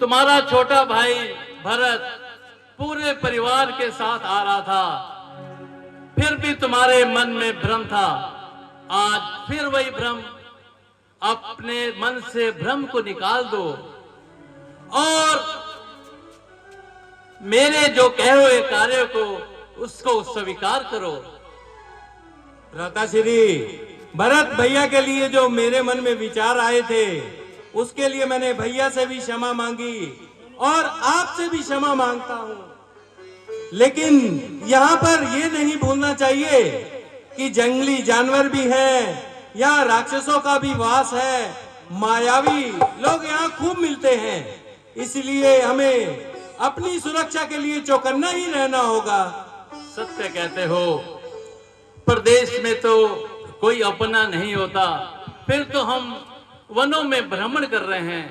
तुम्हारा छोटा भाई भरत पूरे परिवार के साथ आ रहा था, फिर भी तुम्हारे मन में भ्रम था। आज फिर वही भ्रम, अपने मन से भ्रम को निकाल दो और मेरे जो कहे हुए कार्य को उसको स्वीकार करो। भ्राताश्री, भरत भैया के लिए जो मेरे मन में विचार आए थे उसके लिए मैंने भैया से भी क्षमा मांगी और आपसे भी क्षमा मांगता हूं। लेकिन यहाँ पर यह नहीं भूलना चाहिए कि जंगली जानवर भी हैं, यहाँ राक्षसों का भी वास है, मायावी लोग यहाँ खूब मिलते हैं। इसलिए हमें अपनी सुरक्षा के लिए चौकन्ना ही रहना होगा। सत्य कहते हो, प्रदेश में तो कोई अपना नहीं होता, फिर तो हम वनों में भ्रमण कर रहे हैं।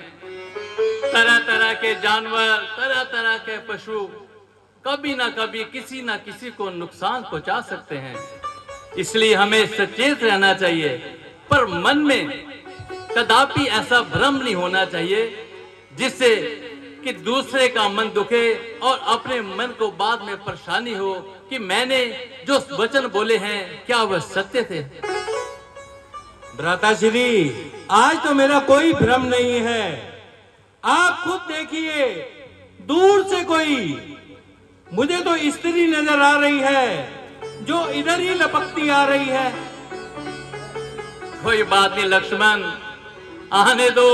तरह तरह के जानवर, तरह तरह के पशु कभी ना कभी किसी ना किसी को नुकसान पहुंचा सकते हैं। इसलिए हमें सचेत रहना चाहिए, पर मन में कदापि ऐसा भ्रम नहीं होना चाहिए जिससे कि दूसरे का मन दुखे और अपने मन को बाद में परेशानी हो कि मैंने जो वचन बोले हैं क्या वह सत्य थे। भ्राताश्री, आज तो मेरा कोई भ्रम नहीं है। आप खुद देखिए, दूर से कोई मुझे तो स्त्री नजर आ रही है जो इधर ही लपकती आ रही है। कोई बात नहीं लक्ष्मण, आने दो।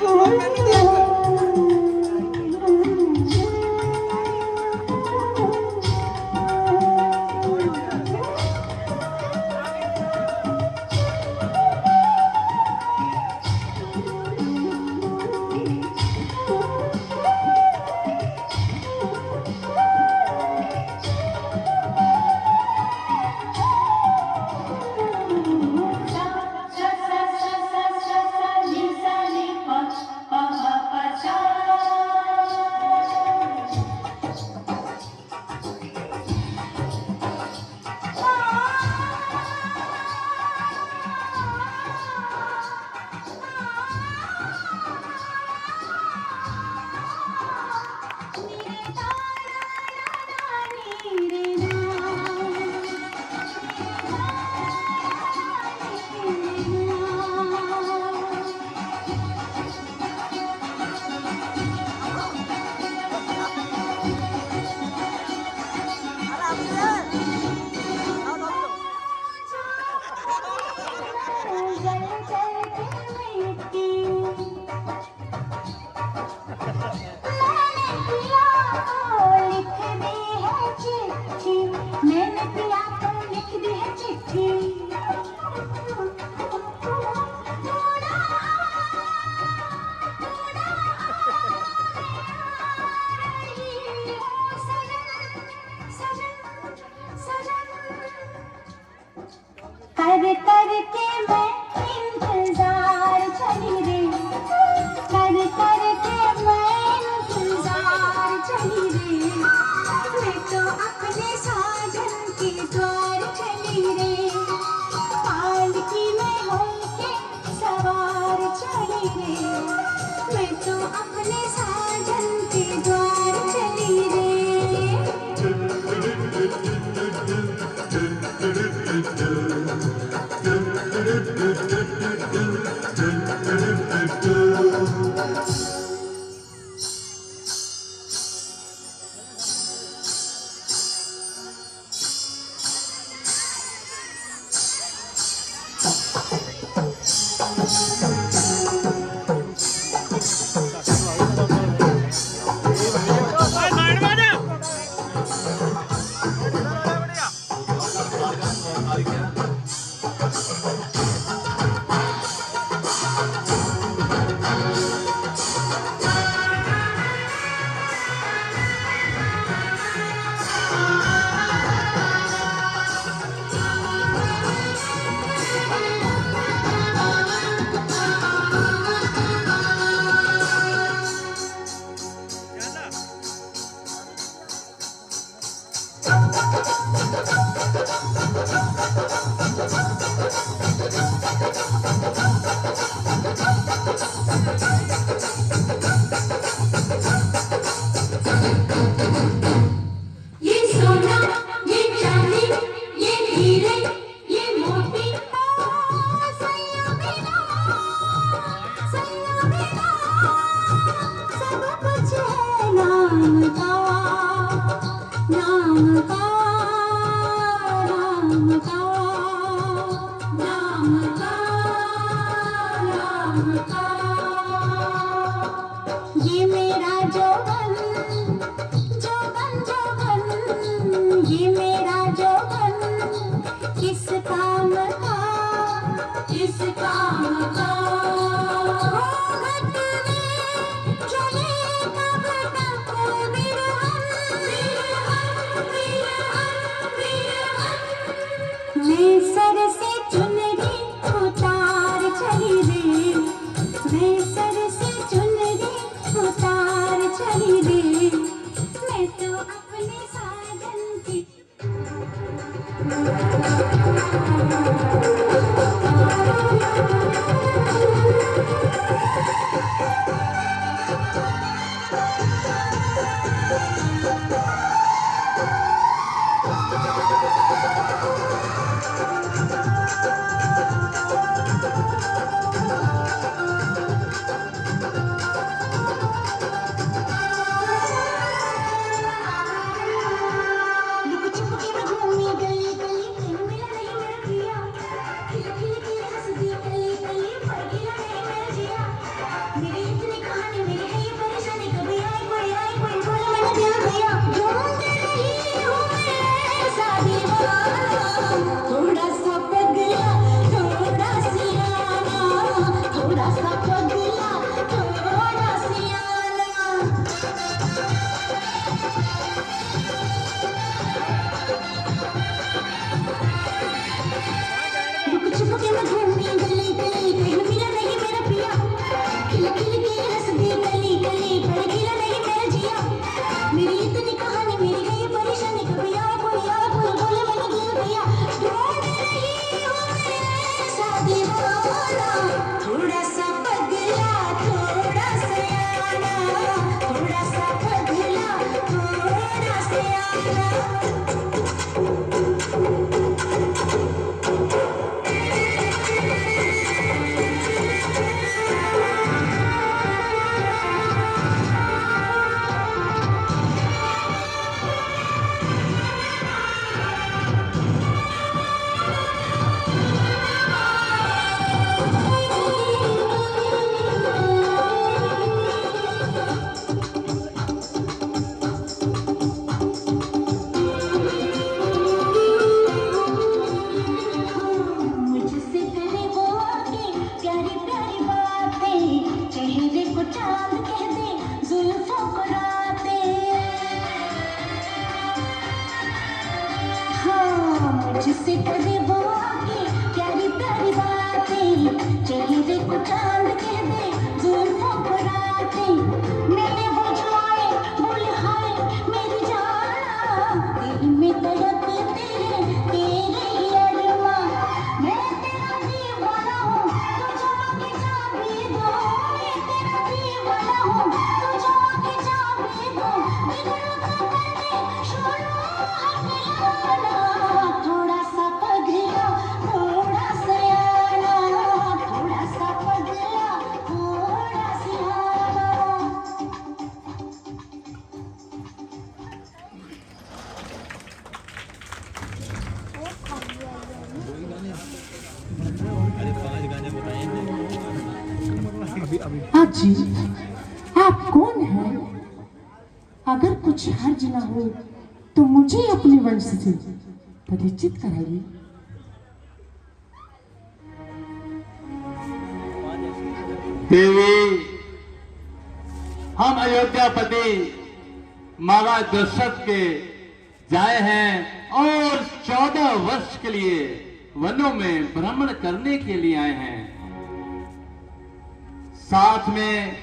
Oh, कर करके मैं इंतजार चली रे, कर करके मैं इंतजार चली रे, मैं तो अपने साजन के द्वार चली रे, पालकी में होके सवार चली रे, मैं तो अपने साजन के द्वार चली रे। ये सोना, ये चांदी, ये हीरे, ये मोती, सैया मेरा, सब कुछ है नाम का, नाम का, नाम का, नाम का, नाम का। ये मेरा जोगन, जोगन जोगन, ये मेरा जोगन, किस काम का, किस काम का। घट में चले कब तक बिरहन, बिरहन, बिरहन, बिरहन। मैं सर से चुनरी उतार चली रे, मैं सर से चुनरी उतार चली चांद कह दे जुल्फों को रातें। हाँ मुझसे करे वो आके प्यारी प्यारी बातें, चेहरे को चांद कह दे जुल्फों को रातें। मैंने बुझवाए बोले हाय मेरी जाना, दिल में तड़प तेरे तेरे ही अरमा। मैं तेरा दीवाना हूँ तू जमा के चाबी दो, मैं तेरा दीवाना हूँ तू जमा के चाबी दो। बिगड़ो तो करने छोड़ो हथियाना, थोड़ा सा पगला थोड़ा सयाना, थोड़ा सा पगला थोड़ा सयाना। जी आप कौन हैं? अगर कुछ हर्ज न हो तो मुझे अपने वंश से परिचित कराइए। देवी, हम अयोध्यापति महाराज दशरथ के जाए हैं और 14 वर्ष के लिए वनों में भ्रमण करने के लिए आए हैं। साथ में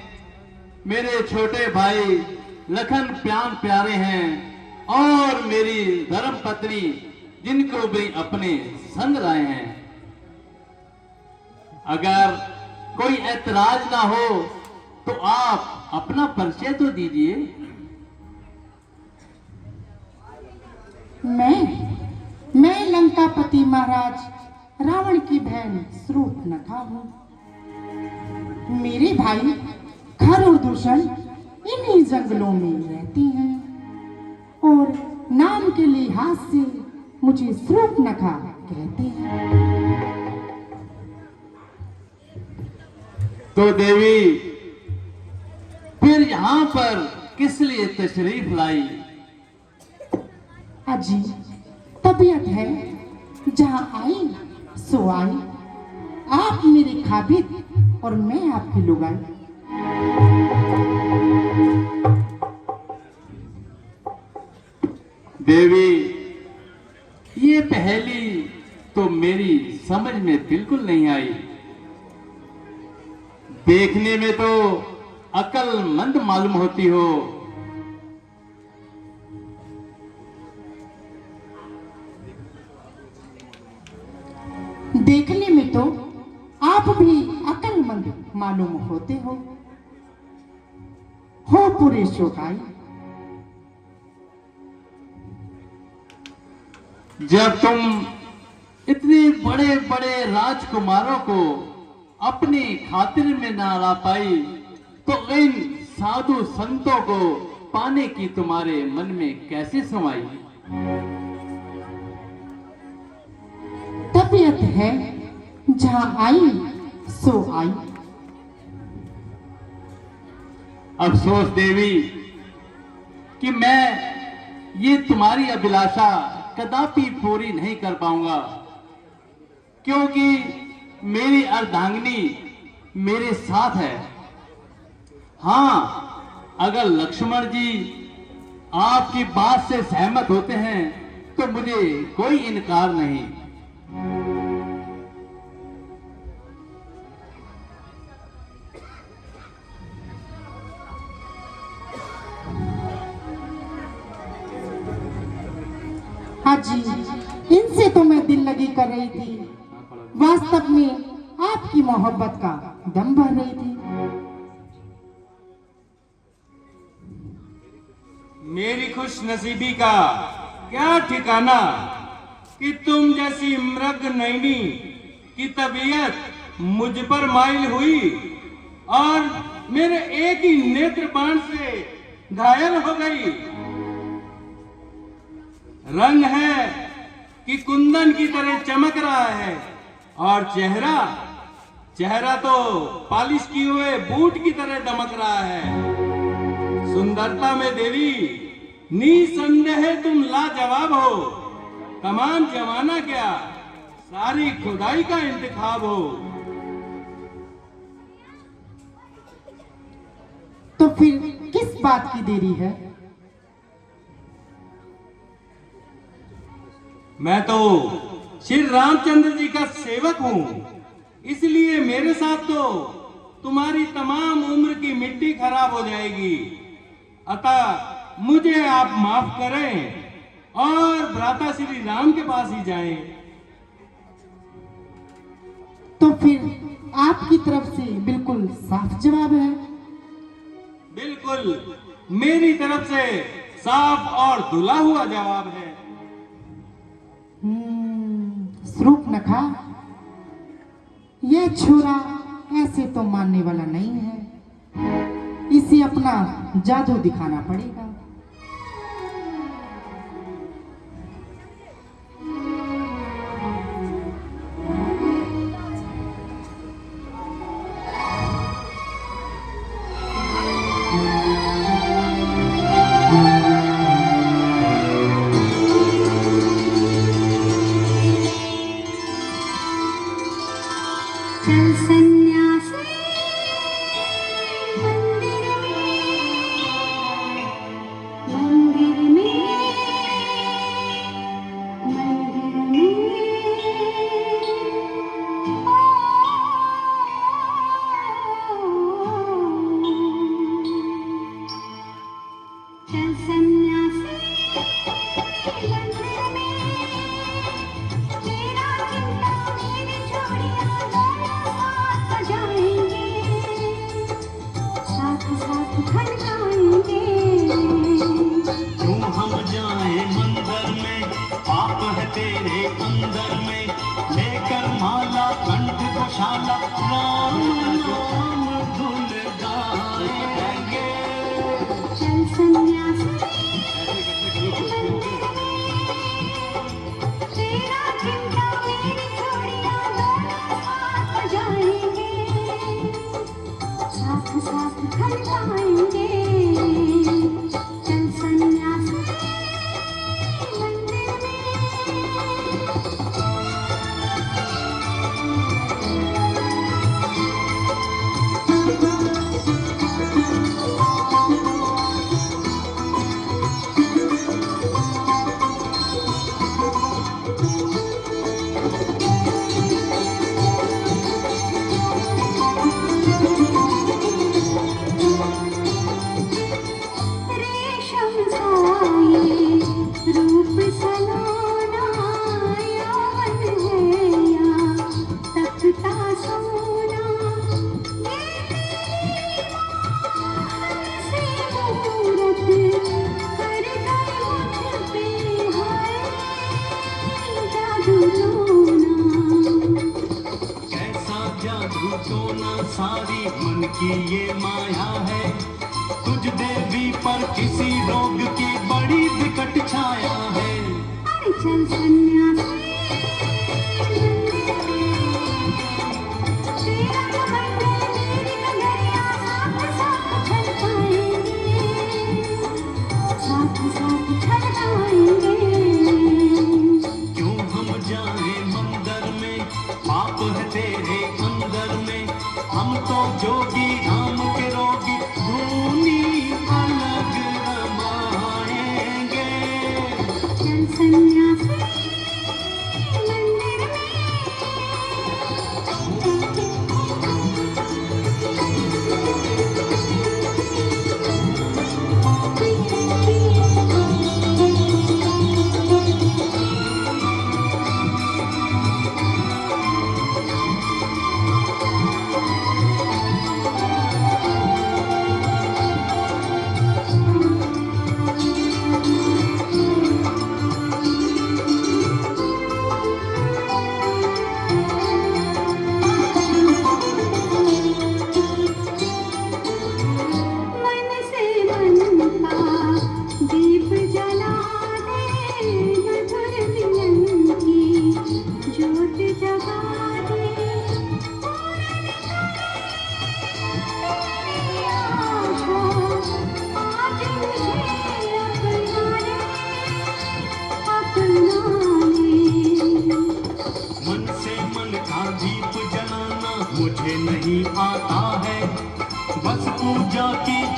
मेरे छोटे भाई लखन प्याम प्यारे हैं और मेरी धर्म पत्नी जिनको भी अपने संग लाए हैं। अगर कोई ऐतराज ना हो तो आप अपना परिचय तो दीजिए। मैं लंकापति महाराज रावण की बहन शूर्पणखा हूँ। मेरे भाई खर और दूषण इन्हीं जंगलों में रहते हैं और नाम के लिहाज से मुझे शूर्पणखा कहते हैं। तो देवी, फिर यहाँ पर किस लिए तशरीफ लाई? अजी तबीयत है, जहाँ आई सो आई। आप मेरे खाबिद और मैं आपकी लुगाई। देवी, ये पहेली तो मेरी समझ में बिल्कुल नहीं आई। देखने में तो अक्लमंद मालूम होती हो। देखने में तो आप भी अक्लमंद मालूम होते हो पूरे शोकाई। जब तुम इतने बड़े बड़े राजकुमारों को अपनी खातिर में ना ला पाई तो इन साधु संतों को पाने की तुम्हारे मन में कैसे समाई? तबीयत है, जहाँ आई सो आई। अफसोस देवी कि मैं ये तुम्हारी अभिलाषा कदापि पूरी नहीं कर पाऊंगा, क्योंकि मेरी अर्धांगिनी मेरे साथ है। हाँ, अगर लक्ष्मण जी आपकी बात से सहमत होते हैं तो मुझे कोई इनकार नहीं। हाँ जी, इनसे तो मैं दिल लगी कर रही थी। वास्तव में आपकी मोहब्बत का दम भर रही थी। मेरी खुश नसीबी का क्या ठिकाना कि तुम जैसी मृग नैनी की तबीयत मुझ पर माइल हुई और मेरे एक ही नेत्र बाण से घायल हो गई। रंग है कि कुंदन की तरह चमक रहा है और चेहरा तो पॉलिश किए हुए बूट की तरह दमक रहा है। सुंदरता में देवी निसंदेह तुम लाजवाब हो। तमाम जमाना क्या, सारी खुदाई का इंतखाब हो। तो फिर किस बात की देरी है? मैं तो श्री रामचंद्र जी का सेवक हूँ, इसलिए मेरे साथ तो तुम्हारी तमाम उम्र की मिट्टी खराब हो जाएगी। अतः मुझे आप माफ करें और भ्राता श्री राम के पास ही जाएं। तो फिर आपकी तरफ से बिल्कुल साफ जवाब है। बिल्कुल मेरी तरफ से साफ और धुला हुआ जवाब है। शूर्पणखा, यह छोरा ऐसे तो मानने वाला नहीं है, इसे अपना जादू दिखाना पड़ेगा। चल सन्यासी मंदिर में चल सन्यासी मंदिर में तेरा चिंता मेरी छोड़िया दोनों साथ बजाएंगे, साथ साथ खनकाएंगे। क्यों हम जाए मंदिर में, पाप है तेरे अंदर में, लेकर माला कंठ को शाला राम नाम धुन गाएंगे। चल सन्यासी तेरा चिंता मेरी छोड़िया दोनों साथ बजाएंगे, साथ साथ खनकाएंगे। चल सन्यासी मंदिर में रेशम साए रूप सलोना, यौवन है या तपता सोना, ये तेरी मोहन से मूरत कर गई मुझ पे हाय जादू टोना। कैसा जादू टोना, सारी मन की ये माया है, तुझ देवी पर किसी रोग की बड़ी विकट छाया है। अरे चल सन्यासी तेरा कमंडल मेरी नगरिया, साथ साथ छलकाएंगे, साथ साथ छलकाएंगे। क्यों हम जाए मंदिर में, पाप है तेरे अंदर में, हम तो जोगी राम के रोगी, धूनी अलग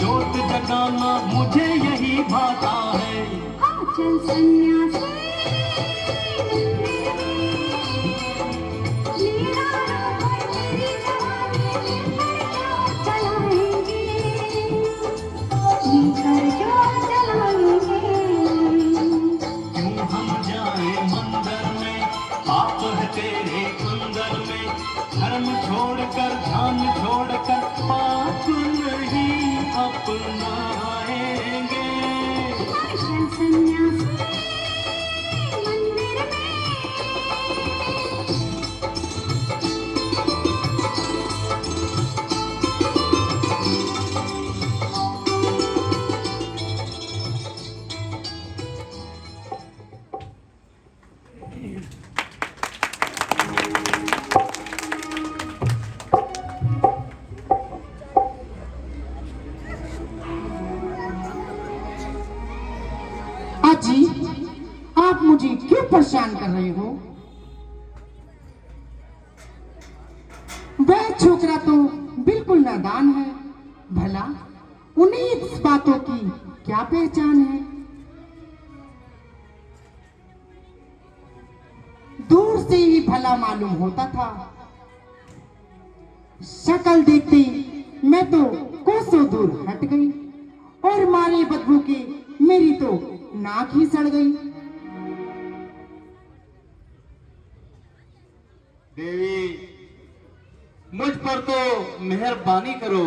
ज्योत जगाना मुझे यही भाता है। हाँ चल सन्यासी मेरा रूप और मेरी जवानी लेकर क्यों चलाएंगे क्यों हम जाए मंदिर में, पाप है तेरे अंदर में। धर्म छोड़कर ध्यान छोड़कर पाप नहीं अपनाएंगे। चल सन्यासी मंदिर में जी आप मुझे क्यों परेशान कर रहे हो? वह छोकरा तो बिल्कुल नादान है। भला उन्हें इस बातों की क्या पहचान है? दूर से ही भला मालूम होता था। शक्ल देखते ही मैं तो कोसों दूर हट गई और मारे बदबू के मेरी तो नाक ही सड़ गई। देवी, मुझ पर तो मेहरबानी करो।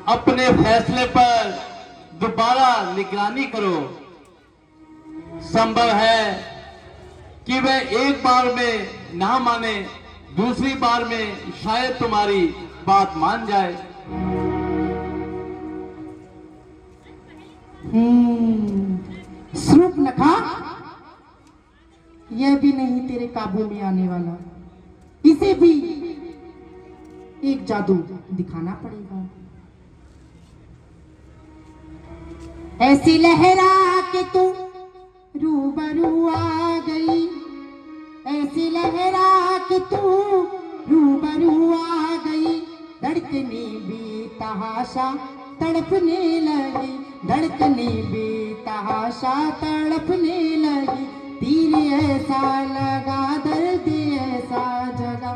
अपने फैसले पर दोबारा निगरानी करो। संभव है कि वह एक बार में ना माने, दूसरी बार में शायद तुम्हारी बात मान जाए। शूर्पणखा, यह भी नहीं तेरे काबू में आने वाला। इसे भी एक जादू दिखाना पड़ेगा। ऐसी लहरा के तू रूबरू आ गई, ऐसी लहरा के तू रूबरू आ गई। धड़कने बेतहाशा तड़पने लगी, धड़कने बेतहाशा तड़पने लगी। तीर ऐसा लगा दर्द ऐसा जगा,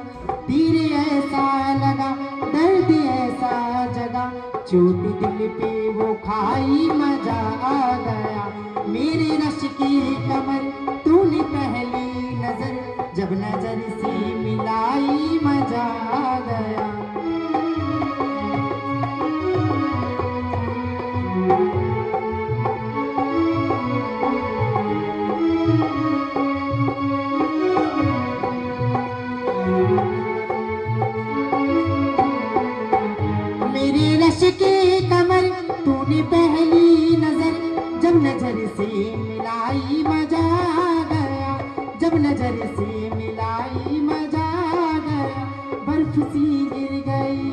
तीर ऐसा लगा दर्द ऐसा जगा। चोट दिल पे वो खाई मजा आ गया। मेरे रश की कमर तूने पहली नजर जब नजर से मिलाई मजा आ गया। मेरे रश के कमर तूने पहली नजर जब नजर से मिलाई मजा आ गया, जब नजर से मिलाई मजा आ गया। बर्फ सी गिर गई,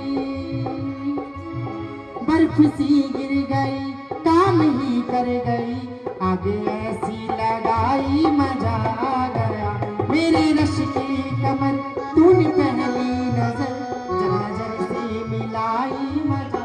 बर्फ सी गिर गई, काम ही कर गई। आगे ऐसी लगाई मजा आ गया। मेरे रश की कमर तूने पहली नजर जब नजर से मिलाई मजा।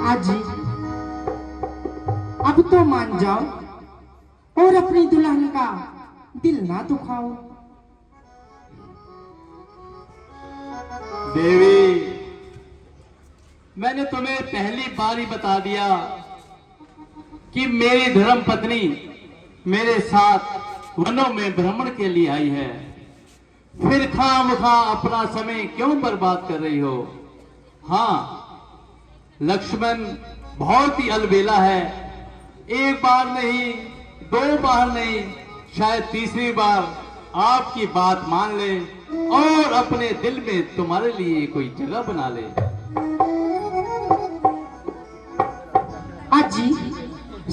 आजी, अब तो मान जाओ और अपनी दुल्हन का दिल ना दुखाओ। देवी, मैंने तुम्हें पहली बार ही बता दिया कि मेरी धर्म पत्नी मेरे साथ वनों में भ्रमण के लिए आई है। फिर खामखा अपना समय क्यों बर्बाद कर रही हो? हाँ, लक्ष्मण बहुत ही अलबेला है। एक बार नहीं, दो बार नहीं, शायद तीसरी बार आपकी बात मान ले और अपने दिल में तुम्हारे लिए कोई जगह बना ले। आजी,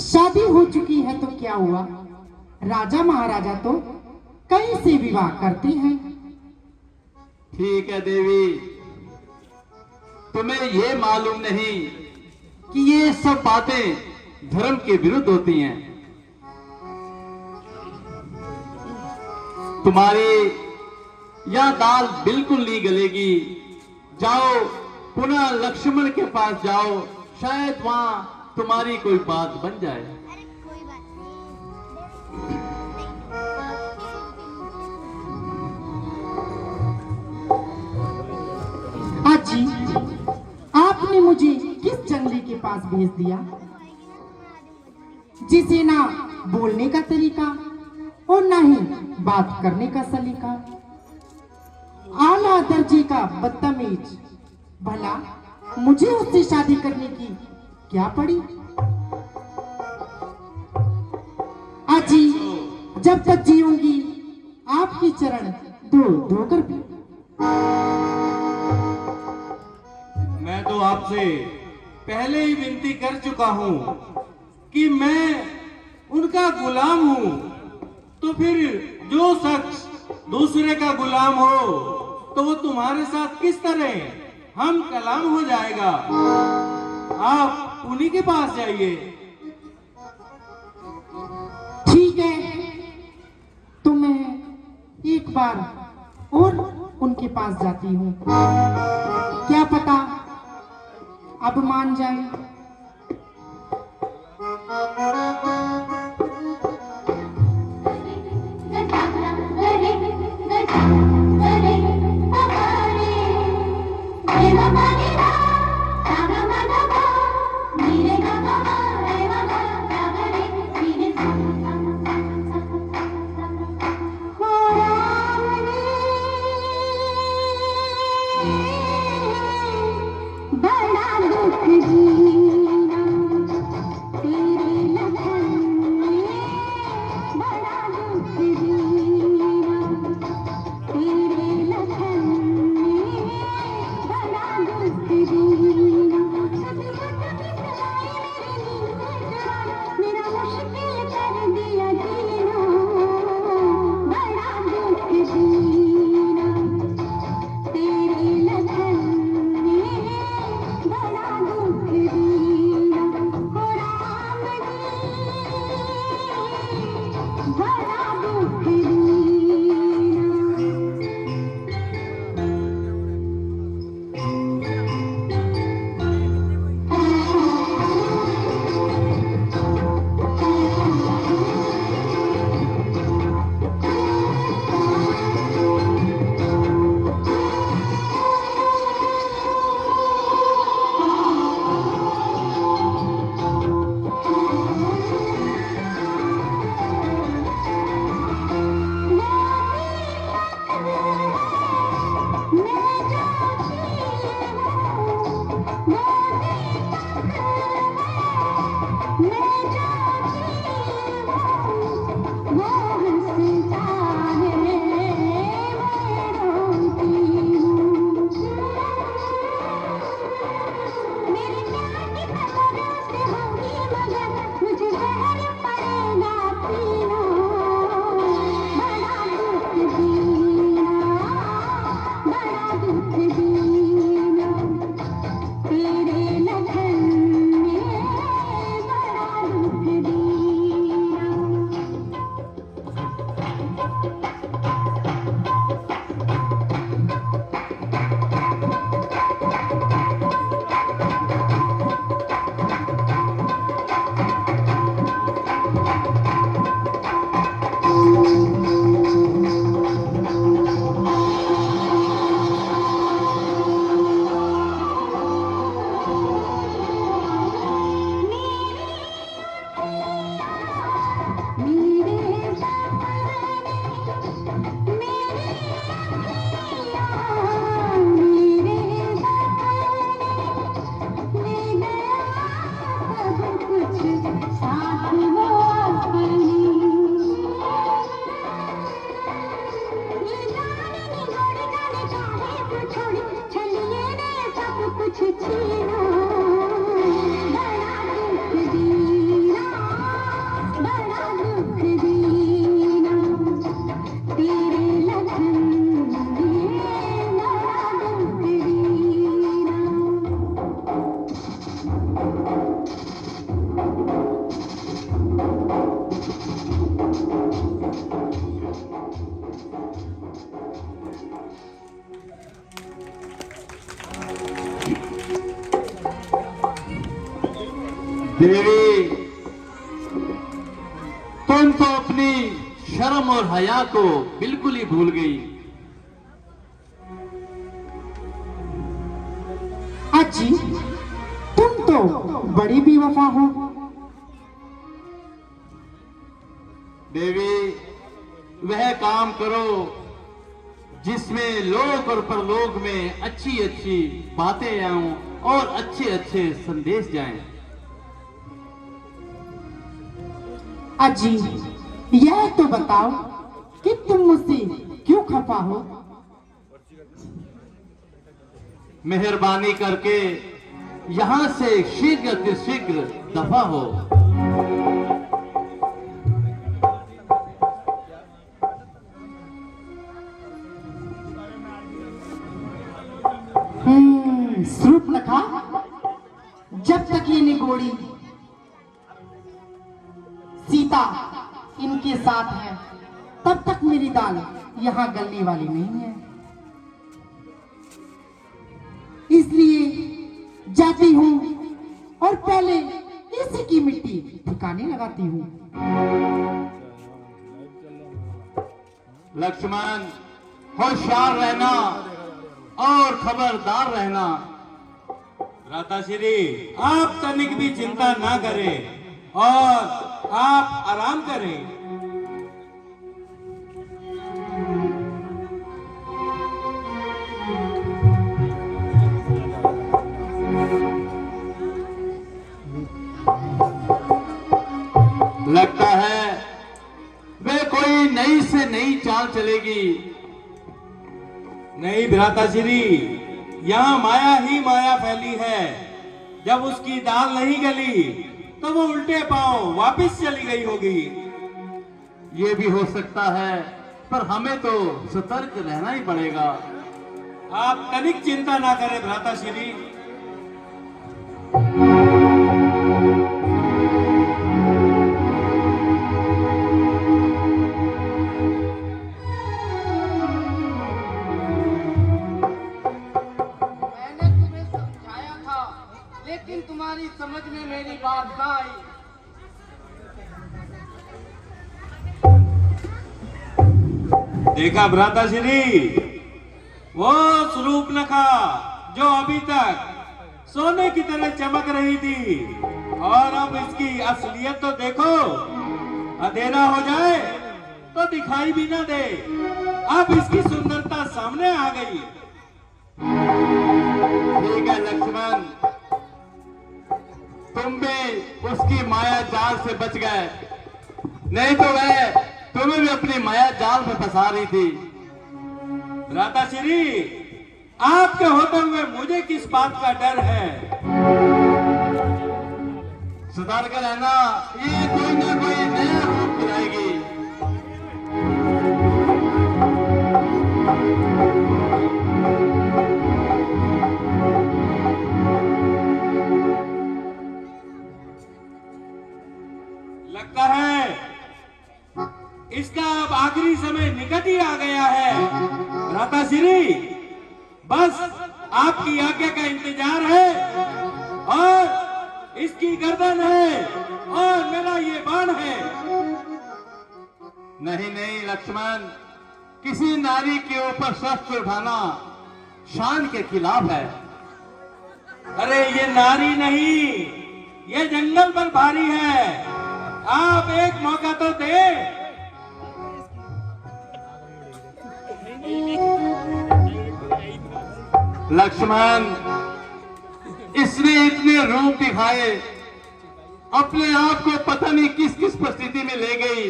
शादी हो चुकी है तो क्या हुआ? राजा महाराजा तो कई से विवाह करते हैं। ठीक है देवी, तुम्हें ये मालूम नहीं कि ये सब बातें धर्म के विरुद्ध होती हैं। तुम्हारी यह दाल बिल्कुल नहीं गलेगी। जाओ, पुनः लक्ष्मण के पास जाओ, शायद वहां तुम्हारी कोई बात बन जाए। आजी, आपने मुझे किस जंगली के पास भेज दिया, जिसे ना बोलने का तरीका और ना ही बात करने का सलीका, आला दर्जे का बदतमीज। भला मुझे उससे शादी करने की क्या पड़ी? आजी, जब तक जीऊंगी आपकी चरण धो धो कर पी। मैं तो आपसे पहले ही विनती कर चुका हूं कि मैं उनका गुलाम हूं, तो फिर जो शख्स दूसरे का गुलाम हो तो वो तुम्हारे साथ किस तरह हम कलाम हो जाएगा। आप उन्हीं के पास जाइए। ठीक है, तो मैं एक बार और उनके पास जाती हूँ, क्या पता अब मान जाए। बड़ा दुख दिया। देवी, तुम तो अपनी शर्म और हया को बिल्कुल ही भूल गई। अजी, तुम तो बड़ी बेवफा हो। देवी, वह काम करो जिसमें लोक और परलोक में अच्छी अच्छी बातें आऊं और अच्छे अच्छे संदेश जाएं। अजी, यह तो बताओ कि तुम मुझसे क्यों खफा हो। मेहरबानी करके यहां से शीघ्र अतिशीघ्र दफा हो। शूर्पणखा, जब तक ये निगोड़ी सीता इनके साथ है तब तक मेरी दाल यहाँ गलने वाली नहीं है। इसलिए जाती हूँ और पहले इसी की मिट्टी ठिकाने लगाती हूँ। लक्ष्मण, होशियार रहना और खबरदार रहना। भ्राताश्री, आप तनिक भी चिंता ना करें और आप आराम करें। लगता है वे कोई नई से नई चाल चलेगी। नहीं भ्राताश्री, यहाँ माया ही माया फैली है। जब उसकी दाल नहीं गली तो वो उल्टे पांव वापस चली गई होगी। ये भी हो सकता है, पर हमें तो सतर्क रहना ही पड़ेगा। आप तनिक चिंता ना करें भ्राताश्री। लेकिन तुम्हारी समझ में मेरी बात ना आई। देखा भ्राताश्री, वो शूर्पणखा जो अभी तक सोने की तरह चमक रही थी, और अब इसकी असलियत तो देखो। अंधेरा हो जाए तो दिखाई भी ना दे। अब इसकी सुंदरता सामने आ गई। ठीक है लक्ष्मण, तुम भी उसकी माया जाल से बच गए, नहीं तो वह तुम्हें भी अपनी माया जाल में फंसा रही थी। भ्राताश्री, आपके होते हुए मुझे किस बात का डर है। सुधार कर रहना, ये कोई ना कोई नया रूप दिलाएगी। लगता है इसका अब आखिरी समय निकट ही आ गया है। भ्राताश्री, बस आपकी आज्ञा का इंतजार है, और इसकी गर्दन है और मेरा ये बाण है। नहीं नहीं लक्ष्मण, किसी नारी के ऊपर शस्त्र उठाना शान के खिलाफ है। अरे ये नारी नहीं, ये जंगल पर भारी है। आप एक मौका तो दे। लक्ष्मण, इसने इतने रूप दिखाए, अपने आप को पता नहीं किस किस परिस्थिति में ले गई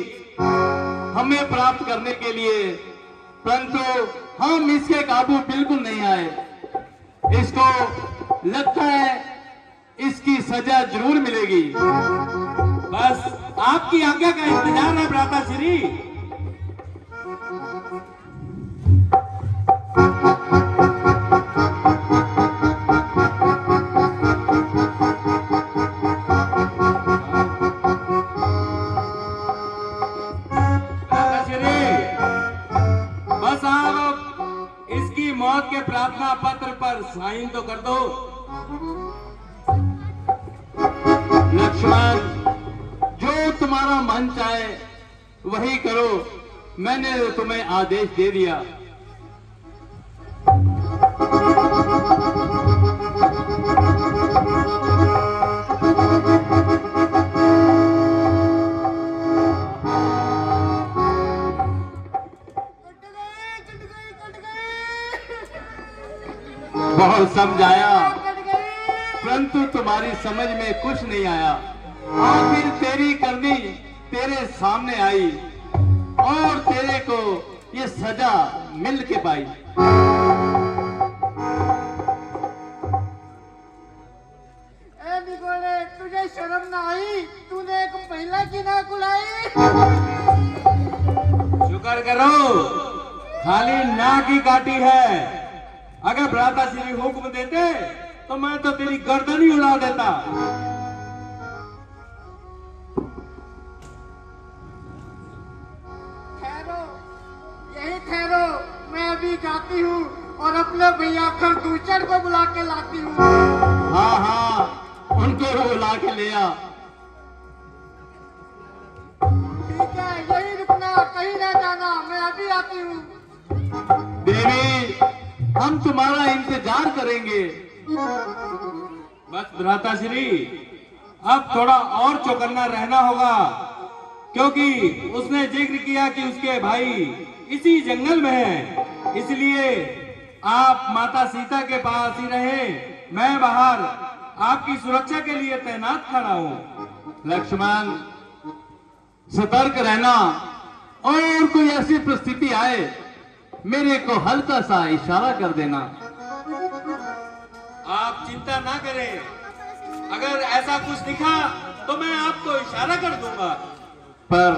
हमें प्राप्त करने के लिए, परंतु हम इसके काबू बिल्कुल नहीं आए। इसको लगता है इसकी सजा जरूर मिलेगी। बस आपकी आज्ञा का इंतजार है भ्राताश्री। बस आप इसकी मौत के प्रार्थना पत्र पर साइन तो कर दो। लक्ष्मण, जो तुम्हारा मन चाहे वही करो, मैंने तुम्हें आदेश दे दिया। बहुत समझाया परंतु तुम्हारी समझ में कुछ नहीं आया। आखिर तेरी करनी तेरे सामने आई और तेरे को ये सजा मिल के पाई। ए निगोले, तुझे शर्म ना आई? तूने एक महिला की ना बुलाई? शुक्र करो खाली ना की काटी है। अगर भ्राता श्री हुक्म देते तो मैं तो तेरी गर्दन ही उड़ा देता। ठहरो, यही ठहरो, मैं अभी जाती हूँ और अपने भैया खरदूषण को बुला के लाती हूँ। हाँ हाँ, उनको बुला के ले आ। ठीक है, यही रुकना, कहीं ना जाना, मैं अभी आती हूँ। देवी, हम तुम्हारा इंतजार करेंगे। बस भ्राता श्री, अब थोड़ा और चौकन्ना रहना होगा, क्योंकि उसने जिक्र किया कि उसके भाई इसी जंगल में हैं। इसलिए आप माता सीता के पास ही रहे, मैं बाहर आपकी सुरक्षा के लिए तैनात खड़ा हूँ। लक्ष्मण, सतर्क रहना और कोई ऐसी परिस्थिति आए मेरे को हल्का सा इशारा कर देना। आप चिंता ना करें, अगर ऐसा कुछ दिखा तो मैं आपको इशारा कर दूंगा। पर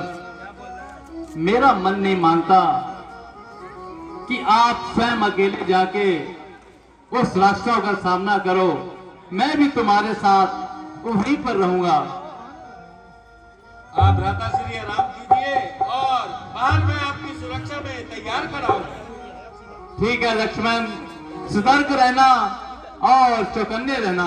मेरा मन नहीं मानता कि आप स्वयं अकेले जाके उस राक्षसों का सामना करो। मैं भी तुम्हारे साथ वहीं पर रहूंगा। आप भ्राता श्री आराम कीजिए और बाहर मैं आपकी सुरक्षा में तैयार खड़ा हूँ। ठीक है लक्ष्मण, सतर्क रहना और चौकन्ने रहना।